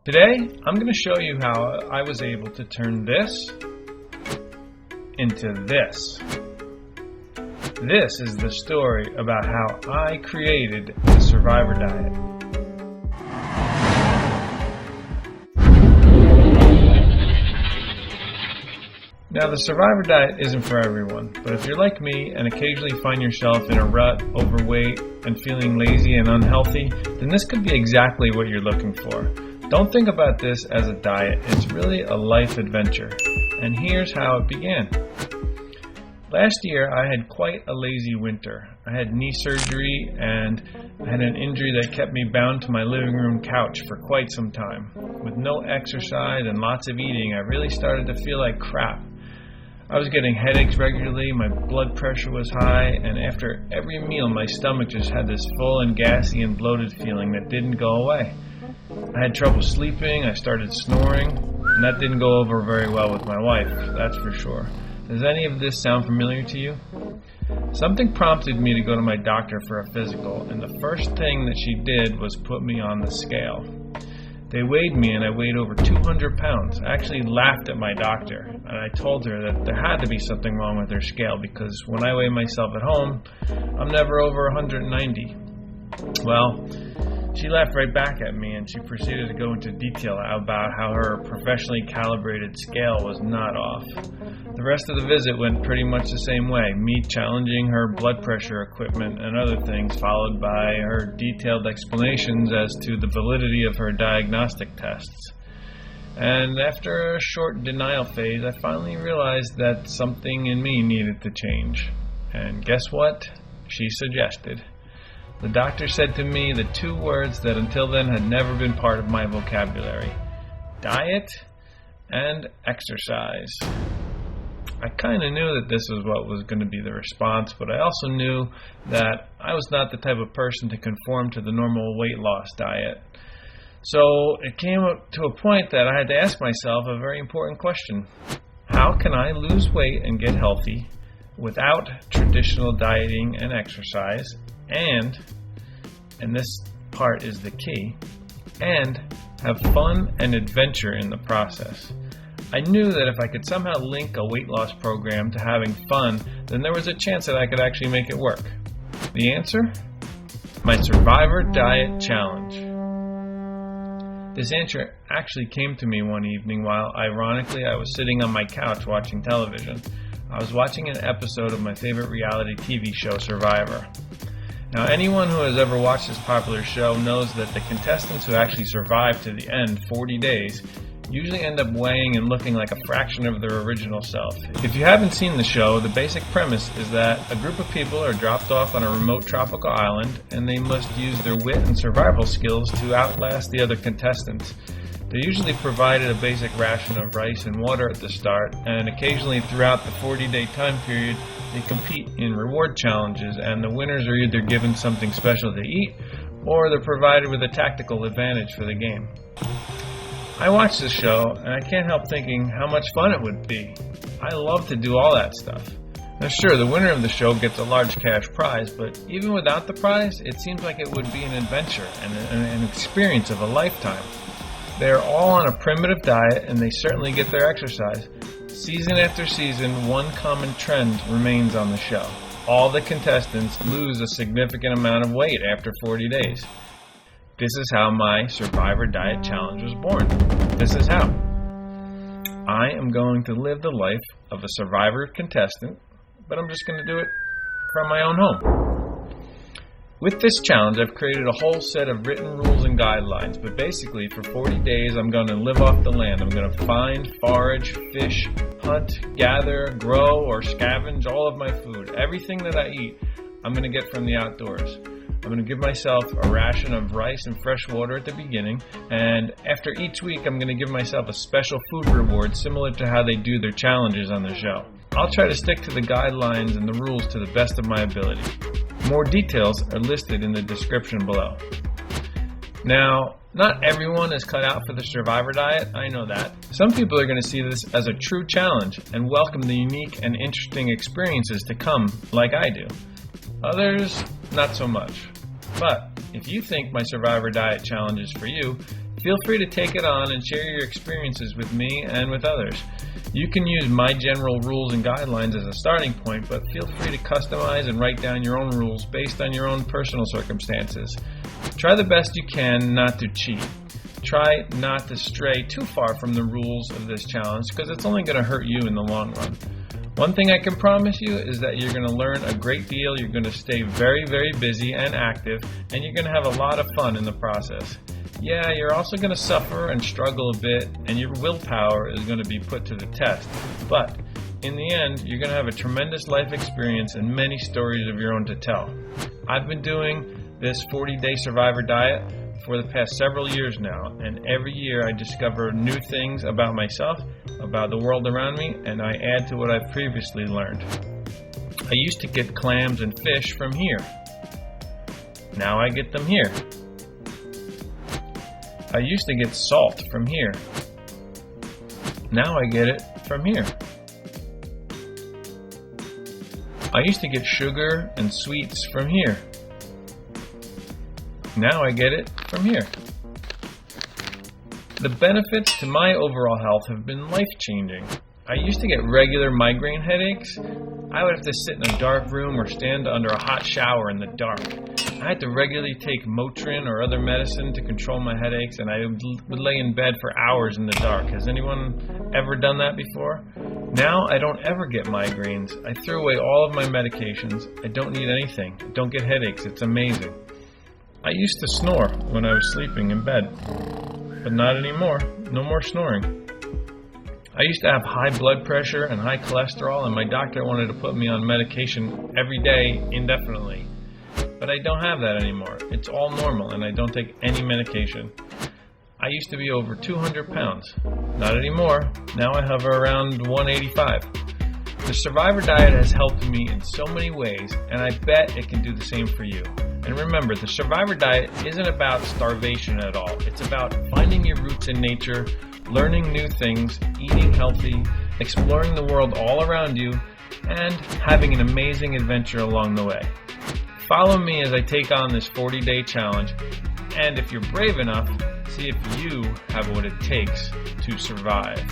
Today, I'm going to show you how I was able to turn this into this. This is the story about how I created the Survivor Diet. Now, the Survivor Diet isn't for everyone, but if you're like me and occasionally find yourself in a rut, overweight, and feeling lazy and unhealthy, then this could be exactly what you're looking for. Don't think about this as a diet, it's really a life adventure. And here's how it began. Last year, I had quite a lazy winter. I had knee surgery and I had an injury that kept me bound to my living room couch for quite some time. With no exercise and lots of eating, I really started to feel like crap. I was getting headaches regularly, my blood pressure was high, and after every meal, my stomach just had this full and gassy and bloated feeling that didn't go away. I had trouble sleeping, I started snoring, and that didn't go over very well with my wife, that's for sure. Does any of this sound familiar to you? Something prompted me to go to my doctor for a physical, and the first thing that she did was put me on the scale. They weighed me and I weighed over 200 pounds. I actually laughed at my doctor, and I told her that there had to be something wrong with her scale because when I weigh myself at home, I'm never over 190. Well, she laughed right back at me and she proceeded to go into detail about how her professionally calibrated scale was not off. The rest of the visit went pretty much the same way, me challenging her blood pressure equipment and other things, followed by her detailed explanations as to the validity of her diagnostic tests. And after a short denial phase, I finally realized that something in me needed to change. And guess what? She suggested. The doctor said to me the two words that until then had never been part of my vocabulary: diet and exercise. I kind of knew that this was what was going to be the response, but I also knew that I was not the type of person to conform to the normal weight loss diet. So it came up to a point that I had to ask myself a very important question. How can I lose weight and get healthy without traditional dieting and exercise, and this part is the key, and have fun and adventure in the process? I knew that if I could somehow link a weight loss program to having fun, then there was a chance that I could actually make it work. The answer? My Survivor Diet Challenge. This answer actually came to me one evening while, ironically, I was sitting on my couch watching television. I was watching an episode of my favorite reality TV show, Survivor. Now, anyone who has ever watched this popular show knows that the contestants who actually survive to the end, 40 days, usually end up weighing and looking like a fraction of their original self. If you haven't seen the show, the basic premise is that a group of people are dropped off on a remote tropical island and they must use their wit and survival skills to outlast the other contestants. They're usually provided a basic ration of rice and water at the start, and occasionally throughout the 40-day time period, they compete in reward challenges, and the winners are either given something special to eat or they're provided with a tactical advantage for the game. I watched the show and I can't help thinking how much fun it would be. I love to do all that stuff. Now sure, the winner of the show gets a large cash prize, but even without the prize, it seems like it would be an adventure and an experience of a lifetime. They're all on a primitive diet and they certainly get their exercise. Season after season, one common trend remains on the show. All the contestants lose a significant amount of weight after 40 days. This is how my Survivor Diet Challenge was born. This is how. I am going to live the life of a Survivor contestant, but I'm just going to do it from my own home. With this challenge, I've created a whole set of written rules and guidelines, but basically for 40 days I'm going to live off the land. I'm going to find, forage, fish, hunt, gather, grow, or scavenge all of my food. Everything that I eat, I'm going to get from the outdoors. I'm going to give myself a ration of rice and fresh water at the beginning, and after each week I'm going to give myself a special food reward similar to how they do their challenges on the show. I'll try to stick to the guidelines and the rules to the best of my ability. More details are listed in the description below. Now, not everyone is cut out for the Survivor Diet, I know that. Some people are going to see this as a true challenge and welcome the unique and interesting experiences to come like I do. Others, not so much. But if you think my Survivor Diet Challenge is for you, Feel free to take it on and share your experiences with me and with others. You can use my general rules and guidelines as a starting point, but feel free to customize and write down your own rules based on your own personal circumstances. Try the best you can not to cheat. Try not to stray too far from the rules of this challenge because it's only going to hurt you in the long run. One thing I can promise you is that you're going to learn a great deal, you're going to stay very, very busy and active, and you're going to have a lot of fun in the process. Yeah, you're also going to suffer and struggle a bit, and your willpower is going to be put to the test. But in the end, you're going to have a tremendous life experience and many stories of your own to tell. I've been doing this 40-day survivor diet for the past several years now, and every year I discover new things about myself, about the world around me, and I add to what I've previously learned. I used to get clams and fish from here. Now I get them here. I used to get salt from here. Now I get it from here. I used to get sugar and sweets from here. Now I get it from here. The benefits to my overall health have been life-changing. I used to get regular migraine headaches. I would have to sit in a dark room or stand under a hot shower in the dark. I had to regularly take Motrin or other medicine to control my headaches, and I would lay in bed for hours in the dark. Has anyone ever done that before? Now I don't ever get migraines. I threw away all of my medications. I don't need anything. I don't get headaches. It's amazing. I used to snore when I was sleeping in bed, but not anymore. No more snoring. I used to have high blood pressure and high cholesterol, and my doctor wanted to put me on medication every day indefinitely. But I don't have that anymore. It's all normal, and I don't take any medication. I used to be over 200 pounds. Not anymore. Now I hover around 185. The Survivor Diet has helped me in so many ways, and I bet it can do the same for you. And remember, the Survivor Diet isn't about starvation at all. It's about finding your roots in nature, learning new things, eating healthy, exploring the world all around you, and having an amazing adventure along the way. Follow me as I take on this 40-day challenge, and if you're brave enough, see if you have what it takes to survive.